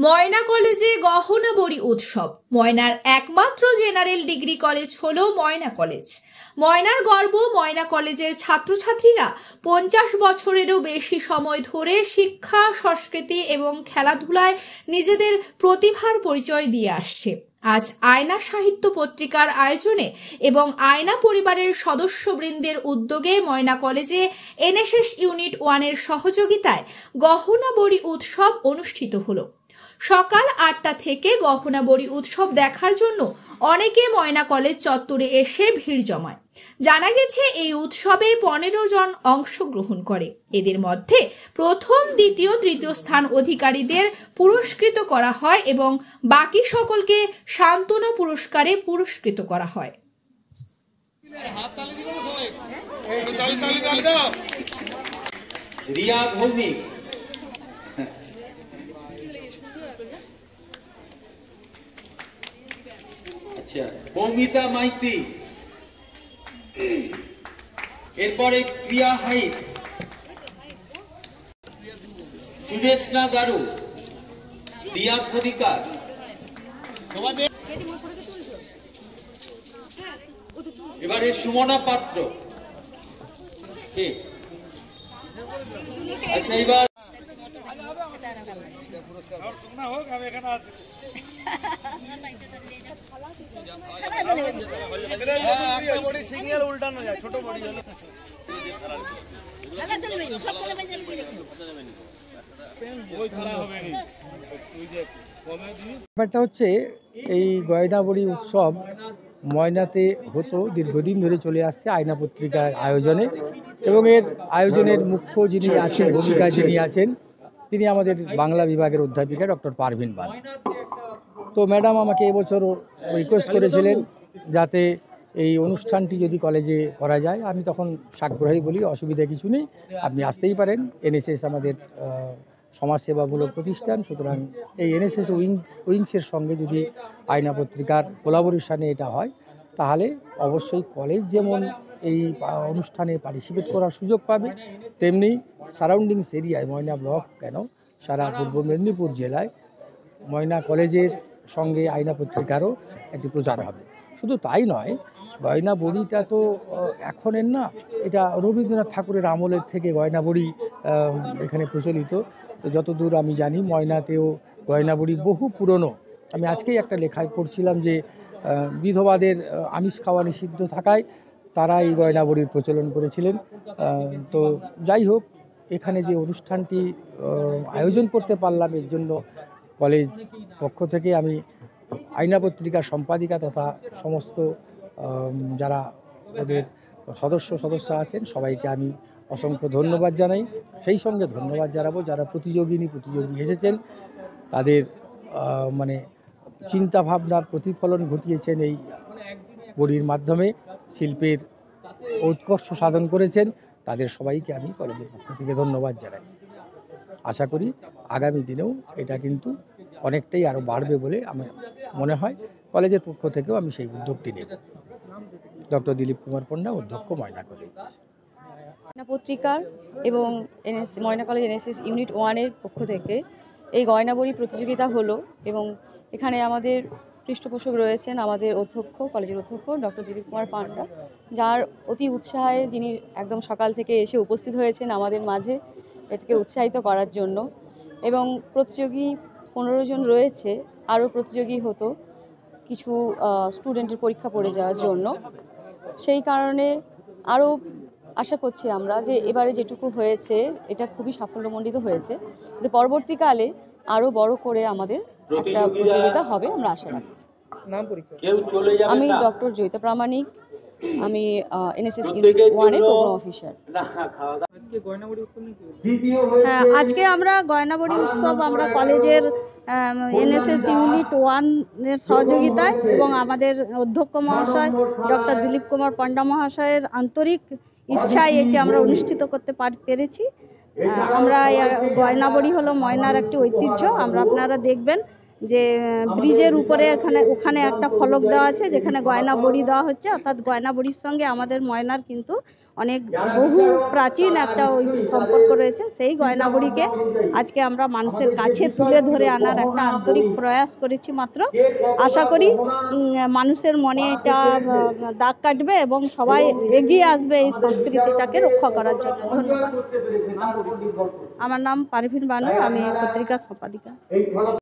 ময়না কলেজে গহনা বড়ি উৎসব। ময়নার একমাত্র জেনারেল ডিগ্রি কলেজ হলো ময়না কলেজ। ময়নার গর্ব, ময়না কলেজের ছাত্রছাত্রীরা 50 বছরেরও বেশি সময় ধরে শিক্ষা, সংস্কৃতি এবং খেলাধুলায় নিজেদের প্রতিভার পরিচয় দিয়ে আসছে। আজ আয়না সাহিত্য পত্রিকার আয়োজনে এবং আয়না পরিবারের সদস্যবৃন্দের উদ্যোগে ময়না কলেজে এনএসএস ইউনিট 1-এর সহযোগিতায় গহনা বড়ি উৎসব অনুষ্ঠিত হলো। সকাল 8টা থেকে গহনা বড়ি উৎসব দেখার জন্য অনেকে ময়না কলেজ চত্বরে এসে ভিড় জমায়। জানা গেছে এই উৎসবে 15 জন অংশগ্রহণ করে। এদের মধ্যে প্রথম, দ্বিতীয়, তৃতীয় স্থান অধিকারীদের পুরস্কৃত করা হয় এবং বাকি সকলকে সান্ত্বনা পুরস্কারে পুরস্কৃত করা হয়। রিয়া ভৌমিক, আচ্ছা, মৌমিতা মাইতি, এরপরে প্রিয়া হাইট, সুদেশনা গারু, রিয়া খদিকার, এবারে সুমনা পাত্র। আচ্ছা, এবার সিগন্যাল উল্টানো যায়, ছোট বড়ি হলো ব্যাপারটা হচ্ছে এই গয়না বড়ি উৎসব ময়নাতে হতো, দীর্ঘদিন ধরে চলে আসছে আয়না পত্রিকার আয়োজনে, এবং এর আয়োজনের মুখ্য যিনি আছেন, ভূমিকা যিনি আছেন, তিনি আমাদের বাংলা বিভাগের অধ্যাপিকা ডক্টর পারভিন বান। তো ম্যাডাম আমাকে এবছর রিকোয়েস্ট করেছিলেন যাতে এই অনুষ্ঠানটি যদি কলেজে করা যায়। আমি তখন সাগ্রহী বলি, অসুবিধা কিছু নেই, আপনি আসতেই পারেন। এনএসএস আমাদের সমাজসেবামূলক প্রতিষ্ঠান, সুতরাং এই এনএসএস উইংসের সঙ্গে যদি আয়না পত্রিকার কোলাবোরেশনে এটা হয়, তাহলে অবশ্যই কলেজ যেমন এই অনুষ্ঠানে পার্টিসিপেট করার সুযোগ পাবে, তেমনি সারাউন্ডিংস এরিয়ায়, ময়না ব্লক কেন, সারা পূর্ব মেদিনীপুর জেলায় ময়না কলেজের সঙ্গে আয়না পত্রিকারও একটি প্রচার হবে। শুধু তাই নয়, গয়না বড়িটা তো এখনের না, এটা রবীন্দ্রনাথ ঠাকুরের আমলের থেকে গয়না বড়ি এখানে প্রচলিত। তো যতদূর আমি জানি ময়নাতেও গয়না বড়ি বহু পুরনো। আমি আজকেই একটা লেখায় পড়ছিলাম যে বিধবাদের আমিষ খাওয়া নিষিদ্ধ থাকায় তারা এই গয়না বড়ির প্রচলন করেছিলেন। তো যাই হোক, এখানে যে অনুষ্ঠানটি আয়োজন করতে পারলাম, এর জন্য কলেজ পক্ষ থেকে আমি আয়না পত্রিকার সম্পাদিকা তথা সমস্ত যারা ওদের সদস্য আছেন সবাইকে আমি অসংখ্য ধন্যবাদ জানাই। সেই সঙ্গে ধন্যবাদ জানাবো যারা প্রতিযোগী এসেছেন, তাদের মানে চিন্তাভাবনার প্রতিফলন ঘটিয়েছেন, এই বড়ির মাধ্যমে শিল্পের উৎকর্ষ সাধন করেছেন, তাদের সবাইকে আমি কলেজের পক্ষ থেকে ধন্যবাদ জানাই। আশা করি আগামী দিনেও এটা কিন্তু অনেকটাই আরও বাড়বে বলে আমার মনে হয়। কলেজের পক্ষ থেকেও আমি সেই উদ্যোগটি নেব। ডক্টর দিলীপ কুমার পণ্ডা, অধ্যক্ষ, ময়না কলেজ। পত্রিকার এবং ময়না কলেজ এনএসএস ইউনিট 1-এর পক্ষ থেকে এই গয়না বড়ি প্রতিযোগিতা হলো, এবং এখানে আমাদের পৃষ্ঠপোষক রয়েছেন আমাদের অধ্যক্ষ, কলেজের অধ্যক্ষ ডক্টর দিলীপ কুমার পাণ্ডা, যার অতি উৎসাহে যিনি একদম সকাল থেকে এসে উপস্থিত হয়েছেন আমাদের মাঝে এটাকে উৎসাহিত করার জন্য। এবং প্রতিযোগী 15 জন রয়েছে, আরও প্রতিযোগী হতো কিছু স্টুডেন্টের পরীক্ষা পড়ে যাওয়ার জন্য। সেই কারণে আরও আশা করছি আমরা যে এবারে যেটুকু হয়েছে এটা খুবই সাফল্যমণ্ডিত হয়েছে, কিন্তু পরবর্তীকালে আরও বড় করে আমাদের একটা প্রতিযোগিতা হবে আমরা আশা রাখছি। আমি ডক্টর জয়িতা প্রামাণিক, আমি এনএসএস ইউনিট 1-এর প্রোগ্রাম অফিসার। আজকে আমরা গয়না বড়ি উৎসব আমরা কলেজের এনএসএস ইউনিট 1-এর সহযোগিতায় এবং আমাদের অধ্যক্ষ মহাশয় ডক্টর দিলীপ কুমার পাণ্ডা মহাশয়ের আন্তরিক ইচ্ছায় এটি আমরা অনুষ্ঠিত করতে পেরেছি। আমরা গয়না বড়ি হলো ময়নার একটি ঐতিহ্য। আপনারা দেখবেন যে ব্রিজের উপরে ওখানে একটা ফলক দেওয়া আছে যেখানে গয়না বড়ি দেওয়া হচ্ছে, অর্থাৎ গয়না বড়ির সঙ্গে আমাদের ময়নার কিন্তু অনেক বহু প্রাচীন একটা ওই সম্পর্ক রয়েছে। সেই গয়নাবড়িকে আজকে আমরা মানুষের কাছে তুলে ধরে আনার একটা আন্তরিক প্রয়াস করেছি মাত্র। আশা করি মানুষের মনে এটা দাগ কাটবে এবং সবাই এগিয়ে আসবে এই সংস্কৃতিটাকে রক্ষা করার জন্য। ধন্যবাদ। আমার নাম পারভিন বানু, আমি পত্রিকার সম্পাদিকা।